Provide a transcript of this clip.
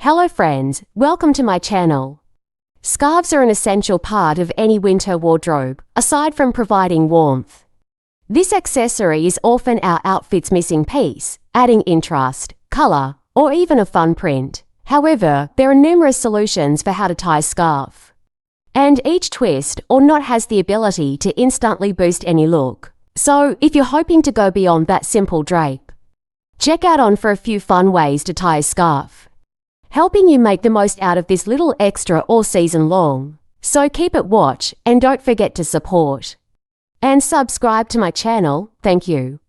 Hello friends, welcome to my channel. Scarves are an essential part of any winter wardrobe, aside from providing warmth. This accessory is often our outfit's missing piece, adding interest, colour, or even a fun print. However, there are numerous solutions for how to tie a scarf. And each twist or knot has the ability to instantly boost any look. So, if you're hoping to go beyond that simple drape, check out on for a few fun ways to tie a scarf, helping you make the most out of this little extra all season long. So keep it watch and don't forget to support and subscribe to my channel. Thank you.